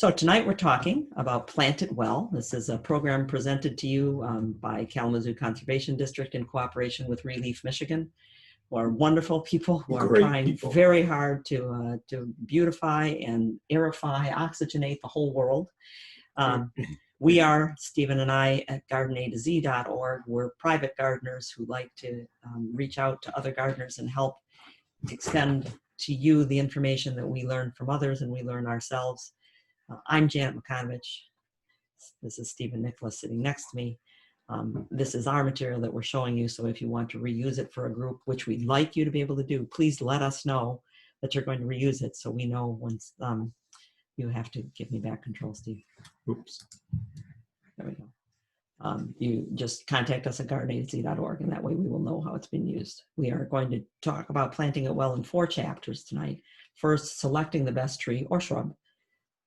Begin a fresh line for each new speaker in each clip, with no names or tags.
So tonight we're talking about Plant It Well. This is a program presented to you by Kalamazoo Conservation District in cooperation with Relief Michigan, who are wonderful people who are trying very hard to beautify and aerify, oxygenate the whole world. We are, Stephen and I, at gardenatozz.org. We're private gardeners who like to reach out to other gardeners and help extend to you the information that we learn from others and we learn ourselves. I'm Janet McConovich. This is Stephen Nicholas sitting next to me. This is our material that we're showing you, so if you want to reuse it for a group, which we'd like you to be able to do, please let us know that you're going to reuse it so we know once you have to give me back control, Steve.
Oops.
There we go. You just contact us at gardenatozz.org, and that way we will know how it's been used. We are going to talk about planting it well in 4 chapters tonight. First, selecting the best tree or shrub.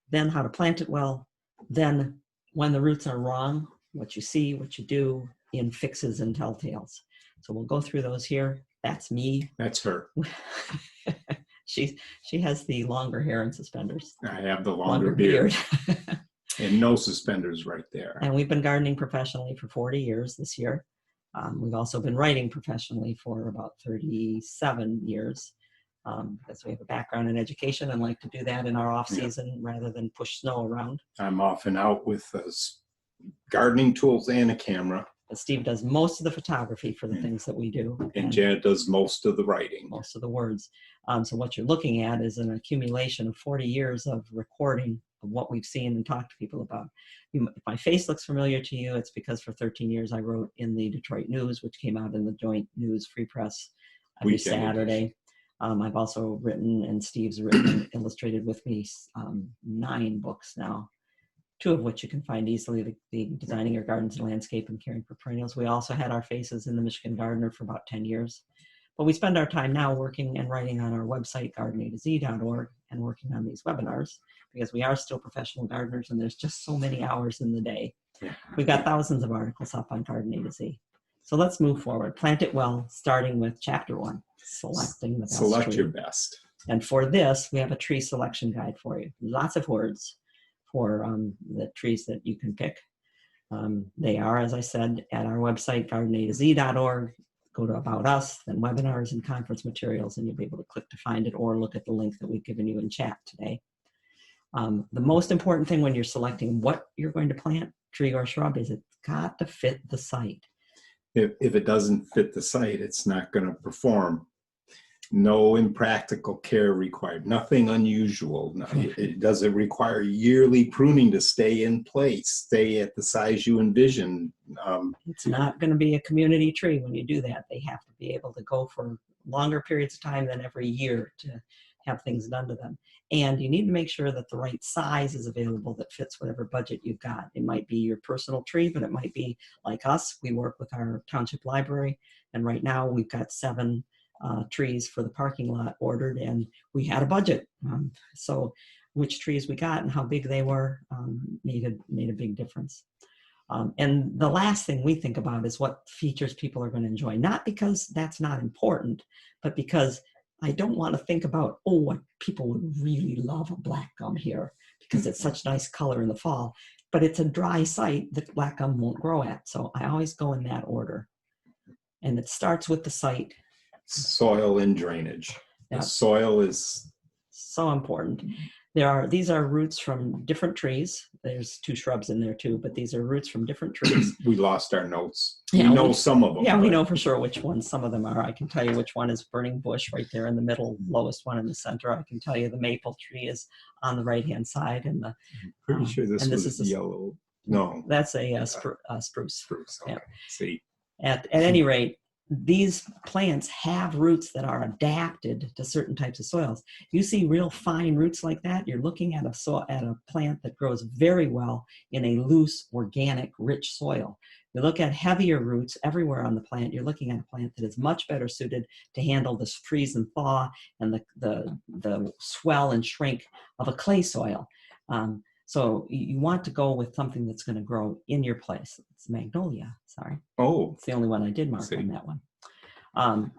Then how to plant it well, then when the roots are wrong, what you see, what you do in fixes and telltales. So we'll go through those here. That's me.
That's her.
She has the longer hair and suspenders.
I have the longer beard. And no suspenders right there.
And we've been gardening professionally for 40 years this year. We've also been writing professionally for about 37 years. Because we have a background in education and like to do that in our off season rather than push snow around.
I'm off and out with gardening tools and a camera.
And Steve does most of the photography for the things that we do.
And Janet does most of the writing.
Most of the words. So what you're looking at is an accumulation of 40 years of recording of what we've seen and talked to people about. If my face looks familiar to you, it's because for 13 years I wrote in the Detroit News, which came out in the Joint News Free Press every Saturday. I've also written, and Steve's written and illustrated with me 9 books now, 2 of which you can find easily, the Designing Your Gardens and Landscape and Caring for Perennials. We also had our faces in the Michigan Gardener for about 10 years. But we spend our time now working and writing on our website, gardenatozz.org, and working on these webinars, because we are still professional gardeners and there's just so many hours in the day. We've got thousands of articles up on Garden A to Z. So let's move forward. Plant it well, starting with chapter 1. Selecting the best
Select
tree.
your best.
And for this, we have a tree selection guide for you. Lots of words for the trees that you can pick. They are, as I said, at our website, gardenatozz.org. Go to About Us, then Webinars and Conference Materials, and you'll be able to click to find it or look at the link that we've given you in chat today. The most important thing when you're selecting what you're going to plant, tree or shrub, is it's got to fit the site.
If it doesn't fit the site, it's not going to perform. No impractical care required. Nothing unusual. No, it doesn't require yearly pruning to stay in place, stay at the size you envision.
It's not going to be a community tree when you do that. They have to be able to go for longer periods of time than every year to have things done to them. And you need to make sure that the right size is available that fits whatever budget you've got. It might be your personal tree, but it might be like us. We work with our township library, and right now we've got 7 trees for the parking lot ordered, and we had a budget. So which trees we got and how big they were made a big difference. And the last thing we think about is what features people are going to enjoy. Not because that's not important, but because I don't want to think about, oh, what people would really love a black gum here because it's such nice color in the fall. But it's a dry site that black gum won't grow at. So I always go in that order. And it starts with the site.
Soil and drainage.
Yeah.
The soil is
so important. These are roots from different trees. There's 2 shrubs in there too, but these are roots from different trees.
We lost our notes.
Yeah,
we know some of them.
Yeah, we know for sure which ones some of them are. I can tell you which one is burning bush right there in the middle, lowest one in the center. I can tell you the maple tree is on the right-hand side. And the
pretty sure this is yellow. No.
That's a spruce.
Spruce, okay.
Yeah.
See.
At any rate, these plants have roots that are adapted to certain types of soils. You see real fine roots like that, you're looking at a plant that grows very well in a loose, organic, rich soil. You look at heavier roots everywhere on the plant, you're looking at a plant that is much better suited to handle this freeze and thaw and the swell and shrink of a clay soil. So you want to go with something that's going to grow in your place. It's magnolia, sorry.
Oh.
It's the only one I did mark on that one.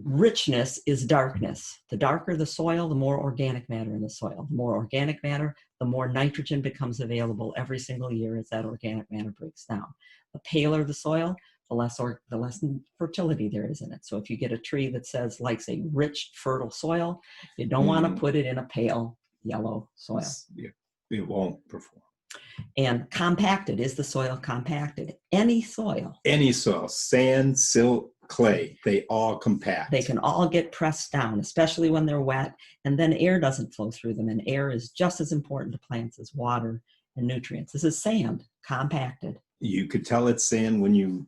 Richness is darkness. The darker the soil, the more organic matter in the soil. The more organic matter, the more nitrogen becomes available every single year as that organic matter breaks down. The paler the soil, the less fertility there is in it. So if you get a tree that says likes a rich, fertile soil, you don't want to put it in a pale yellow soil.
It won't perform.
And compacted, is the soil compacted? Any soil.
Any soil, sand, silt, clay, they all compact.
They can all get pressed down, especially when they're wet, and then air doesn't flow through them. And air is just as important to plants as water and nutrients. This is sand, compacted.
You could tell it's sand when you,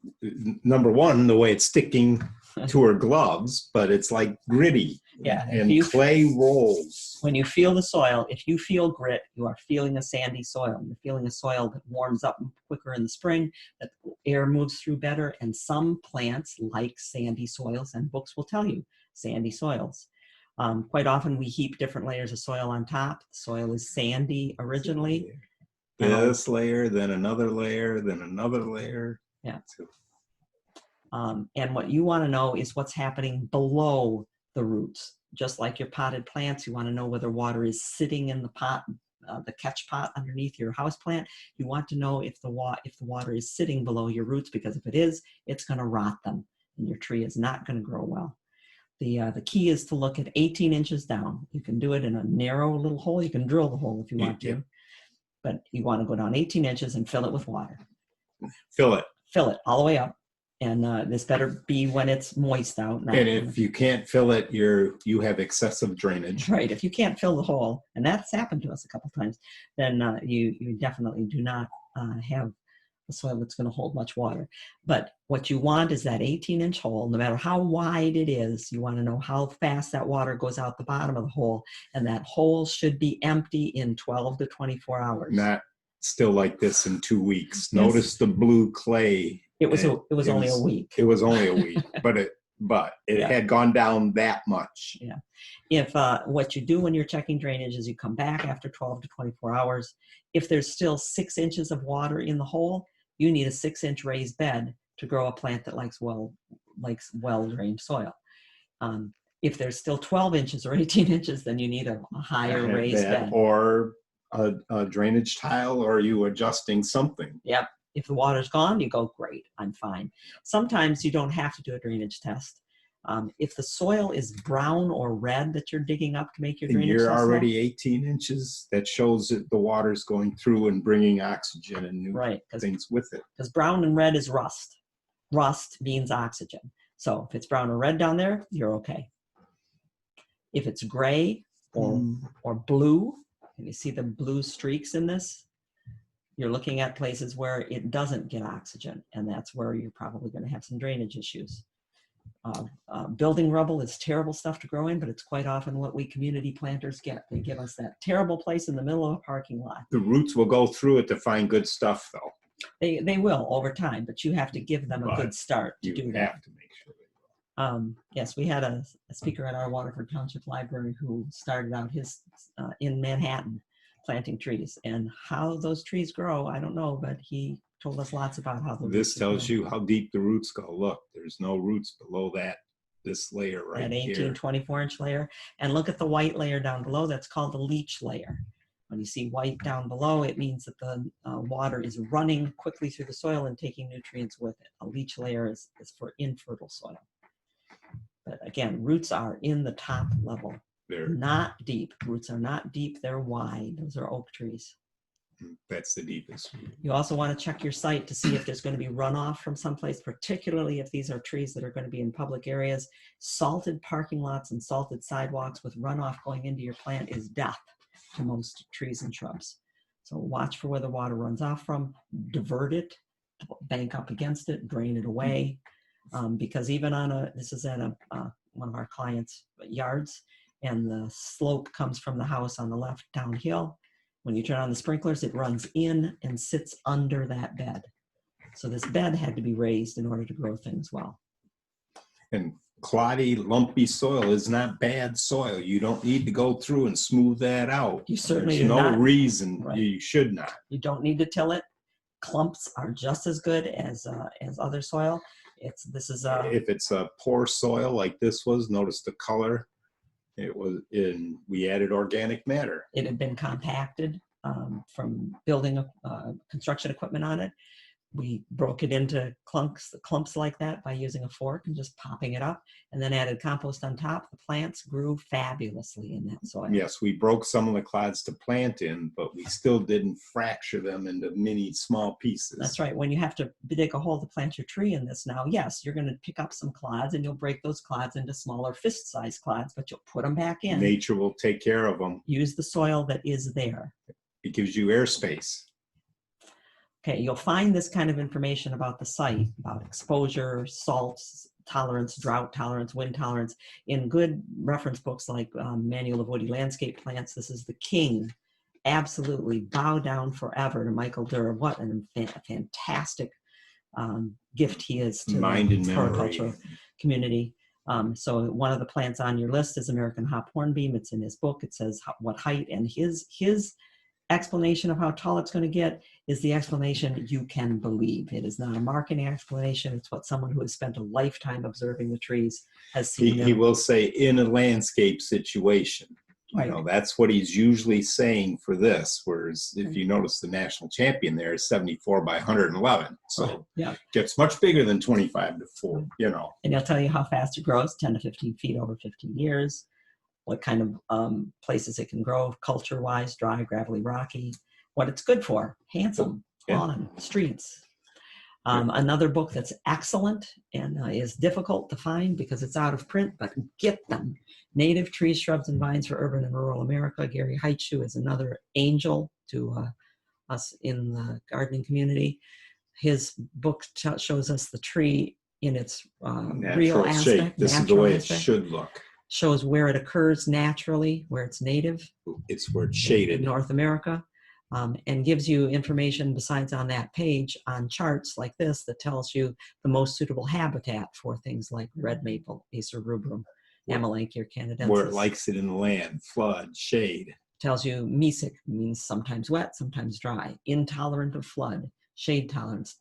number one, the way it's sticking to her gloves, but it's like gritty.
Yeah.
And clay rolls.
When you feel the soil, if you feel grit, you are feeling a sandy soil. You're feeling a soil that warms up quicker in the spring, that air moves through better, and some plants like sandy soils, and books will tell you sandy soils. Quite often we heap different layers of soil on top. The soil is sandy originally.
This layer, then another layer, then another layer.
Yeah. And what you want to know is what's happening below the roots. Just like your potted plants, you want to know whether water is sitting in the pot, the catch pot underneath your house plant. You want to know if the water is sitting below your roots, because if it is, it's going to rot them, and your tree is not going to grow well. The key is to look at 18 inches down. You can do it in a narrow little hole. You can drill the hole if you want to, but you want to go down 18 inches and fill it with water. Fill it all the way up. And this better be when it's moist out.
And if you can't fill it, you have excessive drainage.
Right. If you can't fill the hole, and that's happened to us a couple times, then you definitely do not have a soil that's going to hold much water. But what you want is that 18-inch hole. No matter how wide it is, you want to know how fast that water goes out the bottom of the hole. And that hole should be empty in 12 to 24 hours.
Not still like this in 2 weeks. Yes. Notice the blue clay.
It was only a week.
It was only a week, but it had gone down that much.
Yeah. If what you do when you're checking drainage is you come back after 12 to 24 hours. If there's still 6 inches of water in the hole, you need a 6-inch raised bed to grow a plant that likes well-drained soil. If there's still 12 inches or 18 inches, then you need a higher raised bed.
Or a drainage tile, or are you adjusting something?
Yep. If the water's gone, you go, great, I'm fine. Sometimes you don't have to do a drainage test. If the soil is brown or red that you're digging up to make your drainage test,
you're already 18 inches, that shows that the water's going through and bringing oxygen and new things with it.
Because brown and red is rust. Rust means oxygen. So if it's brown or red down there, you're okay. If it's gray or blue, and you see the blue streaks in this, you're looking at places where it doesn't get oxygen, and that's where you're probably going to have some drainage issues. Building rubble is terrible stuff to grow in, but it's quite often what we community planters get. They give us that terrible place in the middle of a parking lot.
The roots will go through it to find good stuff, though.
They will over time, but you have to give them a good start to do that.
You have to make sure they will.
Yes, we had a speaker at our Waterford Township Library who started out his in Manhattan planting trees, and how those trees grow, I don't know, but he told us lots about how
this tells you how deep the roots go. Look, there's no roots below this layer right here.
That 18, 24-inch layer. And look at the white layer down below. That's called the leach layer. When you see white down below, it means that the water is running quickly through the soil and taking nutrients with it. A leach layer is for infertile soil. But again, roots are in the top level. They're not deep. Roots are not deep. They're wide. Those are oak trees.
That's the deepest.
You also want to check your site to see if there's going to be runoff from someplace, particularly if these are trees that are going to be in public areas. Salted parking lots and salted sidewalks with runoff going into your plant is death to most trees and shrubs. So watch for where the water runs off from, divert it, bank up against it, drain it away. Because even this is at one of our clients' yards, and the slope comes from the house on the left downhill. When you turn on the sprinklers, it runs in and sits under that bed. So this bed had to be raised in order to grow things well.
And cloddy, lumpy soil is not bad soil. You don't need to go through and smooth that out.
You certainly
There's
do
no
not.
reason you should not.
You don't need to till it. Clumps are just as good as other soil. This is
If it's a poor soil like this was, notice the color. We added organic matter.
it had been compacted from building construction equipment on it. We broke it into clumps like that by using a fork and just popping it up, and then added compost on top. The plants grew fabulously in that soil.
Yes, we broke some of the clods to plant in, but we still didn't fracture them into mini small pieces.
That's right. When you have to dig a hole to plant your tree in this now, yes, you're going to pick up some clods and you'll break those clods into smaller fist-sized clods, but you'll put them back in.
Nature will take care of them.
Use the soil that is there.
It gives you airspace.
Okay, you'll find this kind of information about the site, about exposure, salts tolerance, drought tolerance, wind tolerance, in good reference books like Manual of Woody Landscape Plants. This is the king. Absolutely bow down forever to Michael Durr. What a fantastic gift he is to the horticulture community. So one of the plants on your list is American hop hornbeam. It's in his book. It says what height, and his explanation of how tall it's going to get is the explanation you can believe. It is not a marketing explanation. It's what someone who has spent a lifetime observing the trees has seen.
He will say in a landscape situation.
Right.
You know, that's what he's usually saying for this. Whereas if you notice, the national champion there is 74 by 111. So
yeah,
it gets much bigger than 25 to 4, you know.
And he'll tell you how fast it grows, 10 to 15 feet over 15 years, what kind of places it can grow, culture-wise, dry, gravelly, rocky, what it's good for, handsome, lawn, streets. Another book that's excellent and is difficult to find because it's out of print, but get them. Native Trees, Shrubs, and Vines for Urban and Rural America. Gary Heitschuh is another angel to us in the gardening community. His book shows us the tree in its real aspect.
Shape. This is the way it should look.
Shows where it occurs naturally, where it's native.
It's where it's shaded.
In North America. And gives you information besides on that page on charts like this that tells you the most suitable habitat for things like red maple, Acer rubrum, Amelanchier, canadensis.
Where it likes it in the land, flood, shade.
Tells you mesic means sometimes wet, sometimes dry, intolerant of flood, shade tolerance,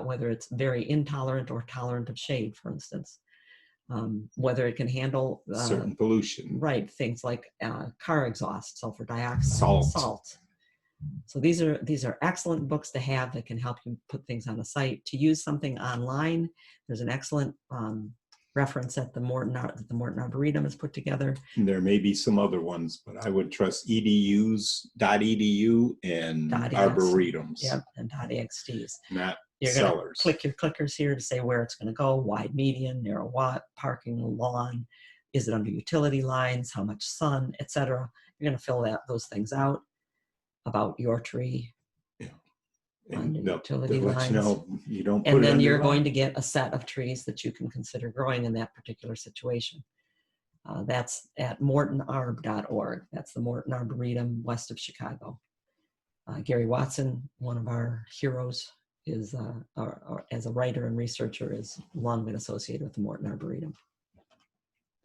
whether it's very intolerant or tolerant of shade, for instance. Whether it can handle
certain pollution.
Right, things like car exhaust, sulfur dioxide, salt. So these are excellent books to have that can help you put things on a site. To use something online, there's an excellent reference that the Morton Arboretum has put together.
And there may be some other ones, but I would trust .edu and arboretums.
Yep, and .axts.
Not
You're going to
sellers.
click your clickers here to say where it's going to go, wide, median, narrow, what, parking, lawn, is it under utility lines, how much sun, etc. You're going to fill those things out about your tree. Yeah.
And
utility
let
lines.
you know you don't put
and then
it
you're going to get a set of trees that you can consider growing in that particular situation. That's at mortonarb.org. That's the Morton Arboretum west of Chicago. Gary Watson, one of our heroes, is as a writer and researcher, is long been associated with the Morton Arboretum.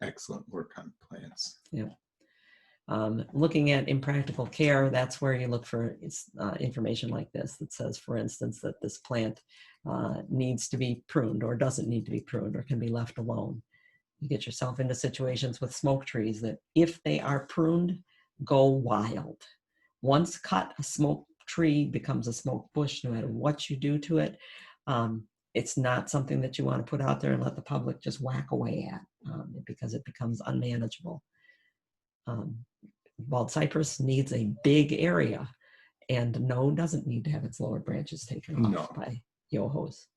Excellent work on plants.
Yeah. Looking at impractical care, that's where you look for information like this that says, for instance, that this plant needs to be pruned or doesn't need to be pruned or can be left alone. You get yourself into situations with smoke trees that if they are pruned, go wild. Once cut, a smoke tree becomes a smoke bush no matter what you do to it. It's not something that you want to put out there and let the public just whack away at because it becomes unmanageable. Bald cypress needs a big area, and doesn't need to have its lower branches taken off by yohos.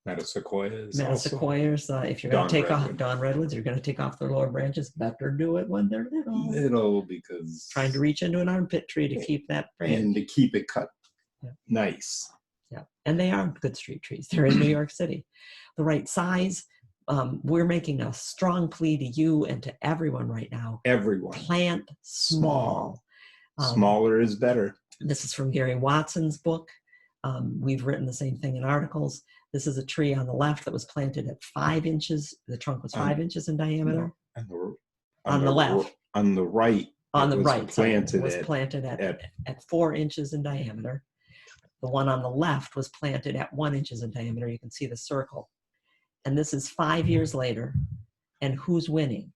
Metasequoias.
If you're going to take off dawn redwoods, you're going to take off their lower branches. Better do it when they're little.
Little, because
trying to reach into an armpit tree to keep that branch
and to keep it cut nice.
Yeah, and they are good street trees. They're in New York City, the right size. We're making a strong plea to you and to everyone right now.
Everyone.
Plant small.
Smaller is better.
This is from Gary Watson's book. We've written the same thing in articles. This is a tree on the left that was planted at 5 inches. The trunk was 5 inches in diameter.
On the left. On the right.
On the right.
Planted
was planted at 4 inches in diameter. The one on the left was planted at 1 inch in diameter. You can see the circle. And this is 5 years later. And who's winning?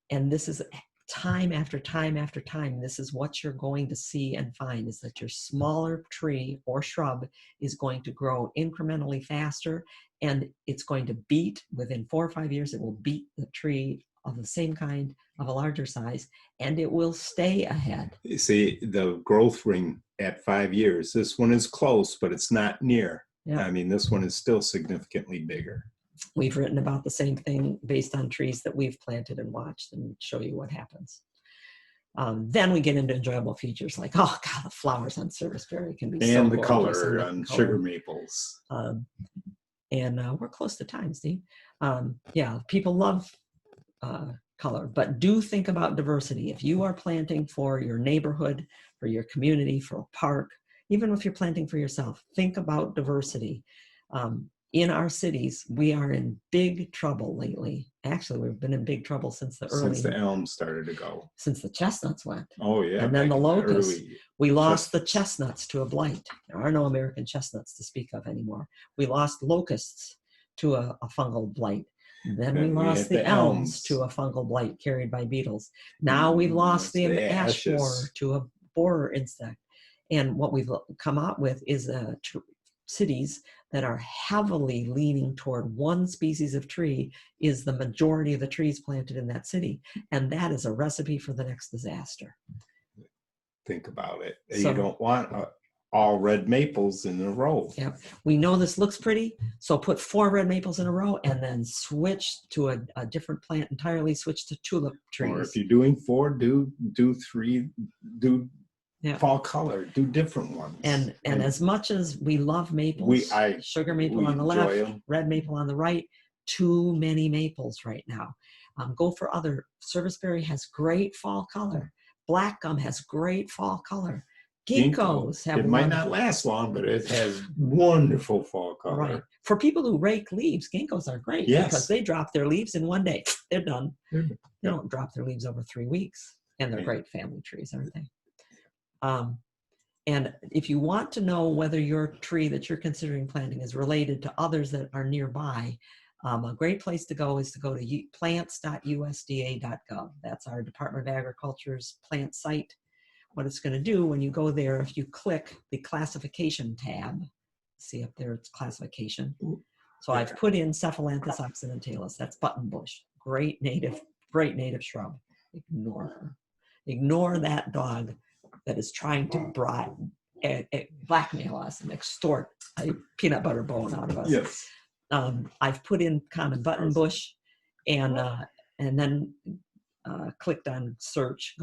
And this is time after time after time. This is what you're going to see and find, is that your smaller tree or shrub is going to grow incrementally faster, and it's going to beat, within 4 or 5 years, it will beat the tree of the same kind of a larger size, and it will stay ahead.
You see the growth ring at 5 years. This one is close, but it's not near.
Yeah.
I mean, this one is still significantly bigger.
We've written about the same thing based on trees that we've planted and watched, and show you what happens. Then we get into enjoyable features like, oh God, the flowers on Serviceberry can be so
And the
gorgeous,
color
and
on
color.
sugar maples.
And we're close to time, Steve. Yeah, people love color, but do think about diversity. If you are planting for your neighborhood, for your community, for a park, even if you're planting for yourself, think about diversity. In our cities, we are in big trouble lately. Actually, we've been in big trouble since the
elms started to go.
Since the chestnuts went.
Oh yeah.
And then the locusts. We lost the
chestnuts.
chestnuts to a blight. There are no American chestnuts to speak of anymore. We lost locusts to a fungal blight. Then we lost the elms to a fungal blight carried by beetles. Now we've lost the ash borer to a borer insect. And what we've come out with is cities that are heavily leaning toward one species of tree is the majority of the trees planted in that city. And that is a recipe for the next disaster.
Think about it.
So,
you don't want all red maples in a row.
Yeah, we know this looks pretty, so put 4 red maples in a row and then switch to a different plant entirely, switch to tulip trees.
Or if you're doing 4, do 3, do fall color, do different ones.
And as much as we love maples, sugar maple on the left, red maple on the right, too many maples right now. Go for other. Serviceberry has great fall color. Black gum has great fall color. Ginkgos have.
It might not last long, but it has wonderful fall color.
Right. For people who rake leaves, ginkgos are great because they drop their leaves in 1 day. They're done. They don't drop their leaves over 3 weeks, and they're great family trees, aren't they? And if you want to know whether your tree that you're considering planting is related to others that are nearby, a great place to go is to go to plants.usda.gov. That's our Department of Agriculture's plant site. What it's going to do when you go there, if you click the classification tab, see up there, it's classification. So I've put in Cephalanthus occidentalis. That's buttonbush. Great native shrub. Ignore her. Ignore that dog that is trying to blackmail us and extort a peanut butter bone out of us.
Yes.
I've put in common buttonbush and then clicked on search,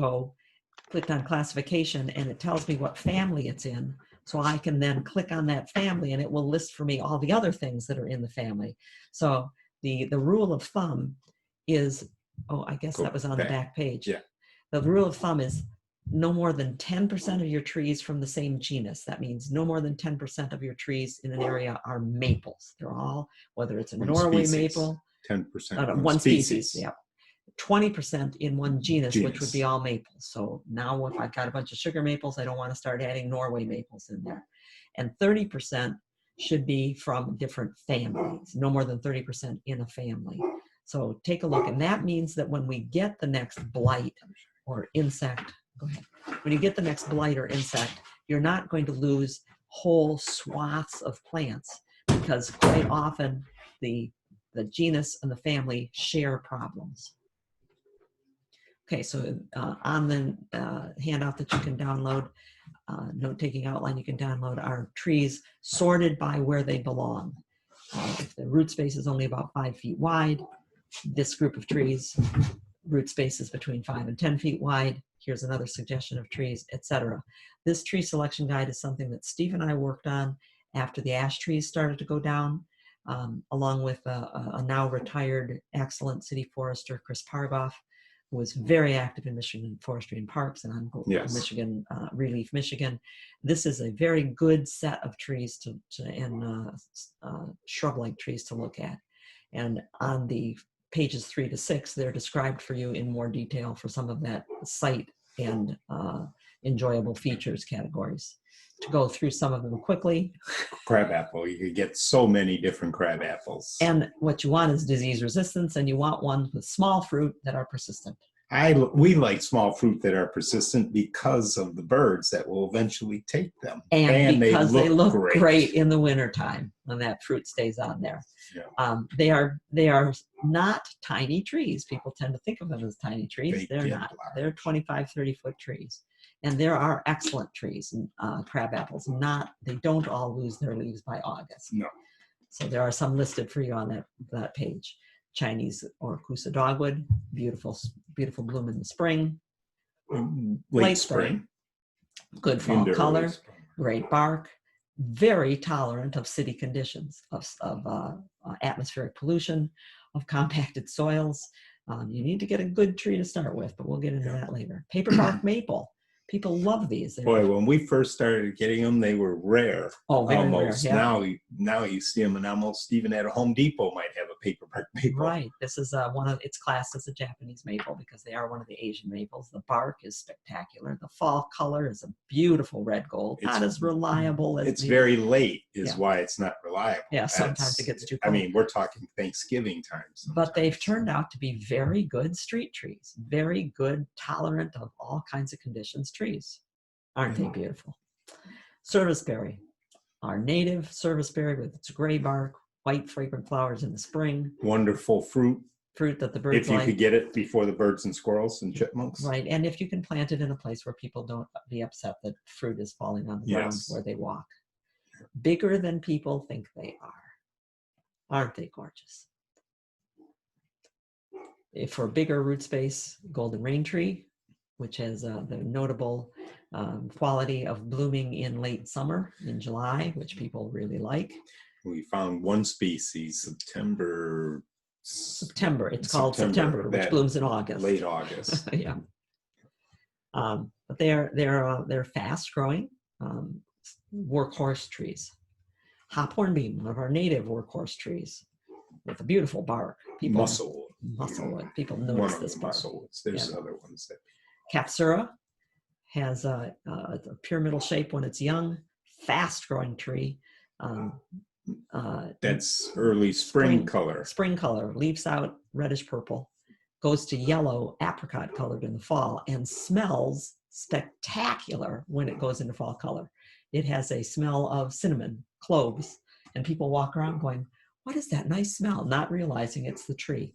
clicked on classification, and it tells me what family it's in. So I can then click on that family and it will list for me all the other things that are in the family. So the rule of thumb is, I guess that was on the back page.
Yeah.
The rule of thumb is no more than 10% of your trees from the same genus. That means no more than 10% of your trees in an area are maples. They're all, whether it's a Norway maple,
10%
one species. Yeah. 20% in one genus, which would be all maples. So now if I've got a bunch of sugar maples, I don't want to start adding Norway maples in there. And 30% should be from different families, no more than 30% in a family. So take a look. And that means that when we get the next blight or insect, go ahead. When you get the next blight or insect, you're not going to lose whole swaths of plants because quite often the genus and the family share problems. Okay, so on the handout that you can download, note-taking outline, you can download our trees sorted by where they belong. If the root space is only about 5 feet wide, this group of trees, root space is between 5 and 10 feet wide. Here's another suggestion of trees, etc. This tree selection guide is something that Steve and I worked on after the ash trees started to go down, along with a now retired excellent city forester, Chris Pargoff, who was very active in Michigan Forestry and Parks and on Michigan, Relief Michigan. This is a very good set of trees and shrub-like trees to look at. And on the pages 3 to 6, they're described for you in more detail for some of that site and enjoyable features categories. To go through some of them quickly.
Crabapple, you could get so many different crab apples.
And what you want is disease resistance, and you want ones with small fruit that are persistent.
We like small fruit that are persistent because of the birds that will eventually take them.
And because they look great in the wintertime when that fruit stays on there.
Yeah.
They are not tiny trees. People tend to think of them as tiny trees. They're not.
Large.
They're 25, 30-foot trees. And there are excellent trees, crab apples. They don't all lose their leaves by August.
No.
So there are some listed for you on that page. Chinese or Kousa dogwood, beautiful bloom in the spring.
Late spring.
Good fall color, great bark, very tolerant of city conditions, of atmospheric pollution, of compacted soils. You need to get a good tree to start with, but we'll get into that later. Paper bark maple. People love these.
Boy, when we first started getting them, they were rare.
Oh, very
almost.
rare. Yeah.
Now you see them, and almost even at a Home Depot might have a paper bark maple.
Right. This is it's classed as a Japanese maple because they are one of the Asian maples. The bark is spectacular. The fall color is a beautiful red gold. Not as reliable as
it's very late, why it's not reliable.
Yeah, sometimes it gets too cold.
I mean, we're talking Thanksgiving times.
But they've turned out to be very good street trees, very good, tolerant of all kinds of conditions trees. Aren't they beautiful? Serviceberry, our native serviceberry with its gray bark, white fragrant flowers in the spring.
Wonderful fruit
that the birds
like. If you could get it before the birds and squirrels and chipmunks.
Right, and if you can plant it in a place where people don't be upset that fruit is falling on the ground where they walk. Bigger than people think they are. Aren't they gorgeous? For bigger root space, golden rain tree, which has the notable quality of blooming in late summer, in July, which people really like.
We found one species, September.
It's called September, which blooms in August.
Late August.
Yeah. But they're fast growing workhorse trees. Hop hornbeam, one of our native workhorse trees, with a beautiful bark. Musclewood. People notice this bark.
There's other ones that.
Capsura has a pyramidal shape when it's young. Fast growing tree.
That's early spring color.
Spring color, leaves out reddish purple, goes to yellow apricot colored in the fall, and smells spectacular when it goes into fall color. It has a smell of cinnamon, cloves, and people walk around going, "What is that nice smell?" Not realizing it's the tree.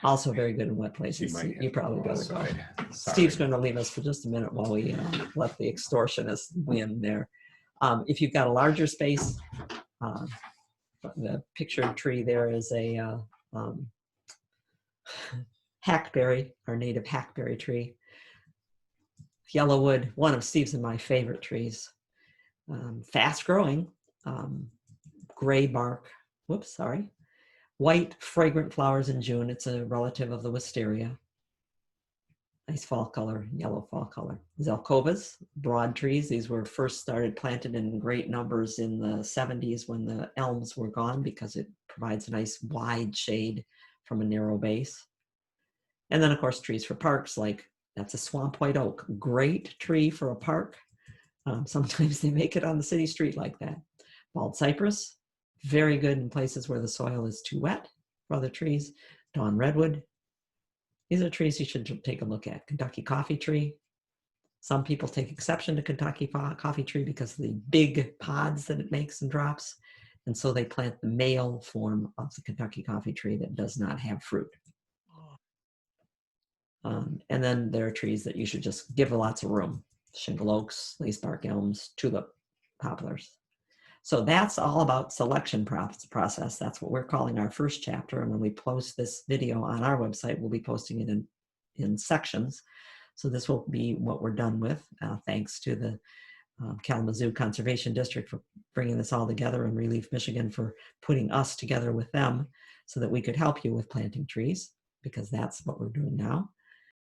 Also very good in wet places. You probably better go. Steve's going to leave us for just a minute while we let the extortionist win there. If you've got a larger space, the pictured tree there is a hackberry, our native hackberry tree. Yellowwood, one of Steve's and my favorite trees. Fast growing, gray bark, white fragrant flowers in June. It's a relative of the wisteria. Nice fall color, yellow fall color. Zelkovas, broad trees. These were first started planted in great numbers in the 70s when the elms were gone because it provides a nice wide shade from a narrow base. And then of course trees for parks, like that's a swamp white oak. Great tree for a park. Sometimes they make it on the city street like that. Bald cypress, very good in places where the soil is too wet for other trees. Dawn redwood. These are trees you should take a look at. Kentucky coffee tree. Some people take exception to Kentucky coffee tree because of the big pods that it makes and drops. And so they plant the male form of the Kentucky coffee tree that does not have fruit. And then there are trees that you should just give lots of room. Shingle oaks, lacebark elms, tulip, poplars. So that's all about selection process. That's what we're calling our first chapter. And when we post this video on our website, we'll be posting it in sections. So this will be what we're done with. Thanks to the Kalamazoo Conservation District for bringing this all together, and Relief Michigan for putting us together with them so that we could help you with planting trees, because that's what we're doing now.